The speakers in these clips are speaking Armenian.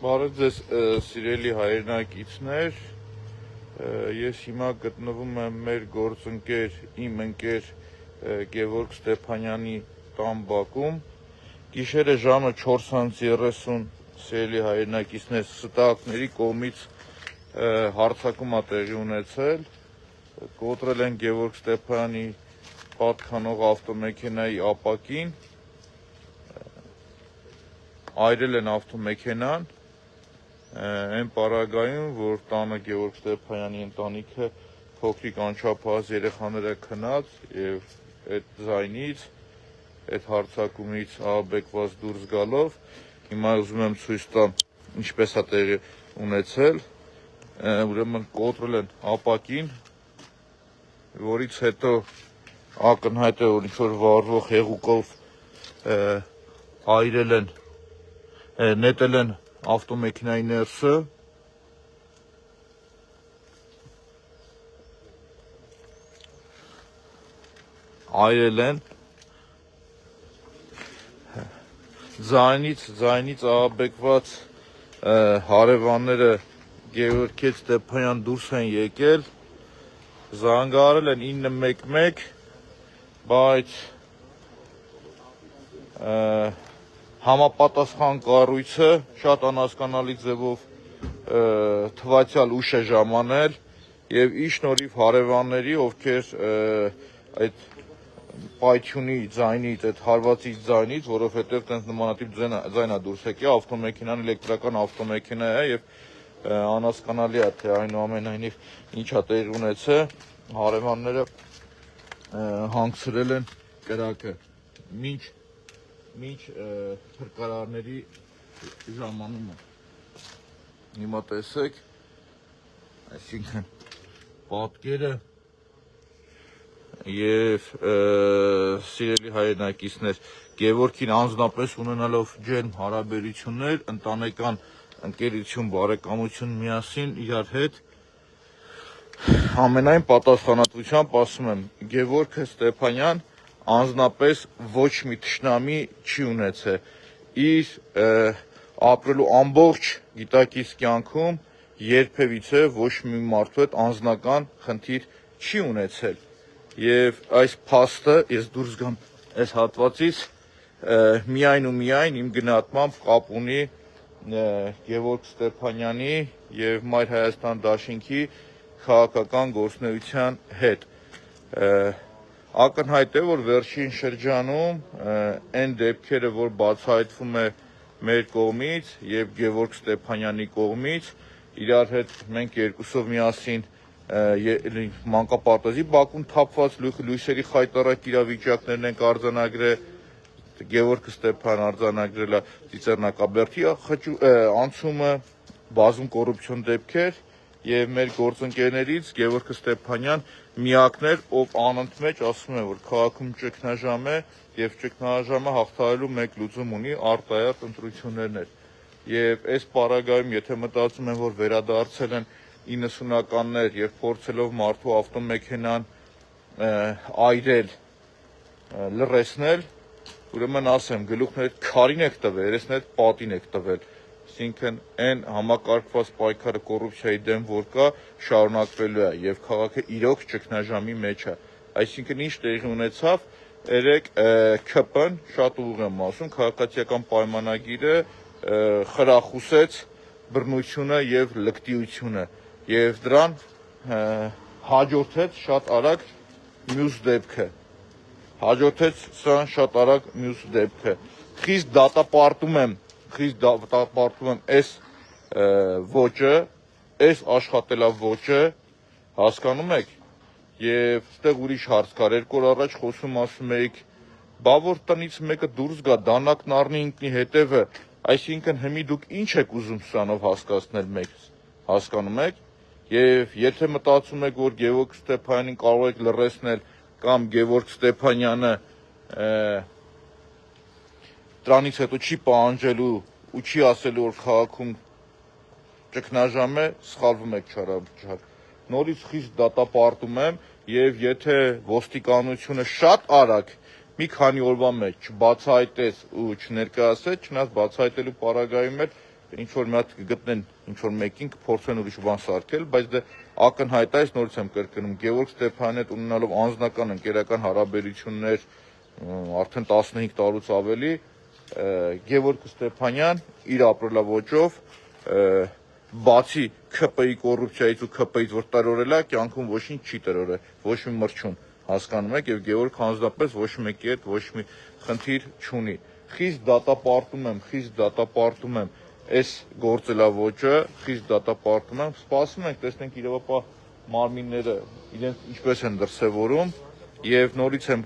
Բարև ձեզ սիրելի հայրենակիցներ, ես հիմա գտնվում եմ մեր գործընկեր, իմ ընկեր Գևորգ Ստեփանյանի տան բակում, գիշերը ժամը 4:30 սիրելի հայրենակիցներ, ստակների կողմից հարձակում է տեղի ունեցել, կոտրել են Գևորգ Ստեփանյանի պատկանող ավտոմեքենայի ապակին, այրել են ավտոմեքենան, այն պարագայում, որ տանը Գևորգ Ստեփանյանի ընտանիքը փոքրիկ անչափահաս երեխաները քնած եւ այդ ձայնից, այդ հարձակումից ահաբեկված դուրս գալով, հիմա ուզում եմ ցույց տամ ինչպես է տեղի ունեցել, ուրեմն կոտրել են ապակին, որից հետո ակնհայտ է, որ ինչ-որ վառվող հեղուկով այրել են, նետել են ավտոմեքենայի ներսը, այրել են, ձայնից ահաբեկված հարևանները Գևորգ Ստեփանյան դուրս են եկել, զանգահարել են 911, բայց համապատասխան կառույցը շատ անհասկանալի ձևով թվացյալ ուշ է ժամանել եւ ի շնորհիվ հարևանների, ովքեր այդ պայթյունի ձայնից, այդ հարվածից ձայնից, որովհետեւ տենց նմանատիպ ձայն է դուրս եկել, ավտոմեքենան էլեկտրական ավտոմեքենա է եւ անհասկանալի է, թե այնուամենայնիվ ինչա տեղի ունեցել, հարևանները հանգցրել են կրակը, մինչ փրկարարների ժամանումը, հիմա տեսեք, այսինքն պատկերը եւ սիրելի հայրենակիցներ, Գևորգին անձնապես ունենալով ջերմ հարաբերություններ, ընտանեկան ընկերություն, բարեկամություն միասին իրար հետ, ամենայն պատասխանատվությամբ ասում եմ, Գևորգ Ստեփանյան անձնապես ոչ մի թշնամի չի ունեցել, իր ապրելու ամբողջ գիտակից կյանքում երբևիցե ոչ մի մարդու հետ անձնական խնդիր չի ունեցել եւ այս փաստը ես դուրս գամ այս հատվածից միայն ու միայն իմ գնահատմամբ կապ ունի Գևորգ Ստեփանյանի եւ Մայր Հայաստան Դաշինքի քաղաքական գործունեության հետ ակնհայտ է, որ վերջին շրջանում այն դեպքերը, որ բացահայտվում է մեր կողմից եւ Գևորգ Ստեփանյանի կողմից, իրար հետ մենք երկուսով միասին մանկապարտեզի բակում թափված լույսերի խայտառակ իրավիճակներն ենք արձանագրել, Գևորգ Ստեփանյանը արձանագրել է Ծիծեռնակաբերդի անցումը, բազում կոռուպցիոն դեպքեր եւ մեր գործընկերներից Գևորգ Ստեփանյան միակն էր, ով անընդմեջ ասում է, որ քաղաքում ճգնաժամ է եւ ճգնաժամը հաղթահարելու մեկ լուծում ունի արտահայտ ընտրություններն էր։ Եվ այս պարագայում, եթե մտածում են, որ վերադարձել են 90-ականներ եւ փորձելով մարդու ավտոմեքենան այրել, լռեցնել, ուրեմն ասեմ, գլուխներ քարին եք տվել, երեսներ պատին եք տվել։ Այսինքն այն համակարգված պայքարը կոռուպցիայի դեմ, որ կա, շարունակվելու է եւ քաղաքը իրոք ճգնաժամի մեջ է։ Այսինքն ինչ տեղի ունեցավ, երեք ՔՊ-ն, շատ ուղիղ եմ ասում, քաղաքացիական պայմանագիրը խրախուսեց բռնությունը եւ լկտիությունը եւ դրան հաջորդեց շատ արագ մյուս դեպքը։ Խիստ դատապարտում եմ այս ոճը, այս աշխատելավոճը, հասկանում եք, եւ այդտեղ ուրիշ հարց կար, 2 օր առաջ խոսում ասում էիք, բա որ տնից մեկը դուրս գա, դանակն առնի ինքնի հետևը, այսինքն հիմի դուք ինչ եք ուզում սրանով հասկացնել մեզ, հասկանում եք, եւ եթե մտածում եք, որ Գևորգ Ստեփանյանին կարող եք լռեցնել կամ Գևորգ Ստեփանյանը դրանից հետո չի պահանջելու ու չի ասելու, որ քաղաքում ճգնաժամ է, սխալվում եք չարաբջար։ Նորից խիստ դատապարտում եմ եւ եթե ոստիկանությունը շատ արագ մի քանի օրվա մեջ չբացահայտեց ու չներկայացեց, չնայած բացահայտելու պարագայում էլ ինչ որ մի հատ կգտնեն, ինչ որ մեկին կփորձեն ուրիշ բան սարքել, բայց դե ակնհայտ է, այս նորից եմ կրկնում, Գևորգ Ստեփանյանի հետ ունենալով անձնական ընկերական հարաբերություններ արդեն 15 տարուց ավելի, Գևորգ Ստեփանյան իր ապրելաոճով բացի ՔՊ-ի կոռուպցիայից ու ՔՊ-ից որ տրորել է, կյանքում ոչինչ չի տրորել, ոչ մի մրջուն, հասկանում եք, եւ Գևորգ հանձնապես ոչ մեկի հետ ոչ մի խնդիր չունի։ Խիստ դատապարտում եմ այս գործելավոճը, խիստ դատապարտում եմ, սպասում ենք, տեսնենք իրավապահ մարմինները իրենց ինչպես են դրսևորում եւ նորից եմ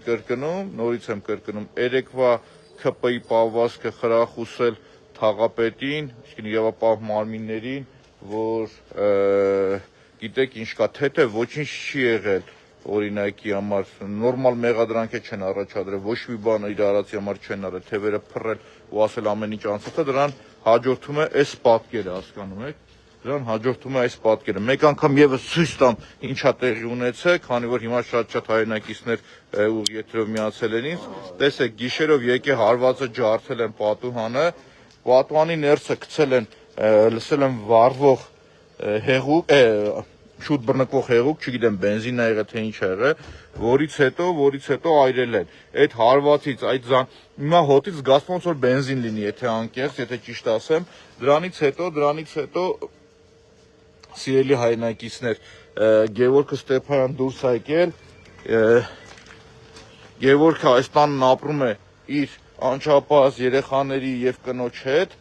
կրկնում, երեկվա ՔՊ-ի պահվածքը խրախուսել թաղապետին, այսինքն իրավապահ մարմիններին, որ գիտեք ինչ կա, թե ոչինչ չի եղել օրինակի համար, նորմալ մեղադրանքեր չեն առաջադրել, ոչ մի բան իր արածի համար չեն արել, թևերը փռել ու ասել ամեն ինչ անցած է, դրան հաջորդում է այս պատկերը, հասկանում եք, դրան հաջորդում է այս պատկերը։ Մեկ անգամ եւս ցույց տամ ինչա տեղի ունեցել, քանի որ հիմա շատ հայրենակիցներ ուղիղ եթերով միացել են ինձ, տեսեք, գիշերով եկե հարվածը ջարդել են պատուհանը, պատուհանի ներսը գցել են, լսել եմ վառվող հեղուկ, շուտ բռնկվող հեղուկ, չգիտեմ բենզին ա եղել թե ինչ ա եղել, որից հետո այրել են։ Այդ հարվածից, հիմա հոտից զգացվում ոնց որ բենզին լինի, եթե անկեղծ, եթե ճիշտ ասեմ, դրանից հետո սիրելի հայրենակիցներ, Գևորգ Ստեփանյան դուրս ա եկել, Գևորգը այս տանն ապրում է իր անչափահաս երեխաների եւ կնոջ հետ,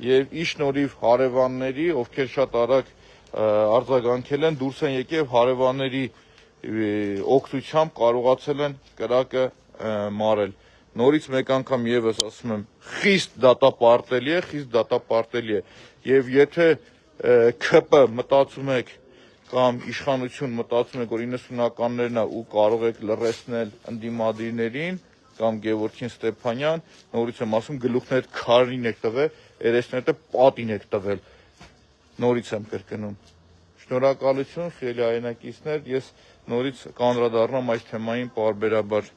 եւ ի շնորհիվ հարևանների, ովքեր շատ արագ արձագանքել են, դուրս են եկել հարևանների օգնությամբ կարողացել են կրակը մարել։ Նորից մեկ անգամ եւս ասում եմ, խիստ դատապարտելի է, եւ եթե ՔՊ մտածում եք կամ իշխանություն մտածում եք, որ 90-ականներն է ու կարող եք լռեցնել ընդդիմադիրներին կամ Գևորգ Ստեփանյան, նորից եմ ասում, գլուխներդ քարին եք տվել, երեսներդ պատին եք տվել, նորից եմ կրկնում։ Շնորհակալություն, սիրելի հայրենակիցներ, ես նորից կանդրադառնամ այս թեմային պարբերաբար։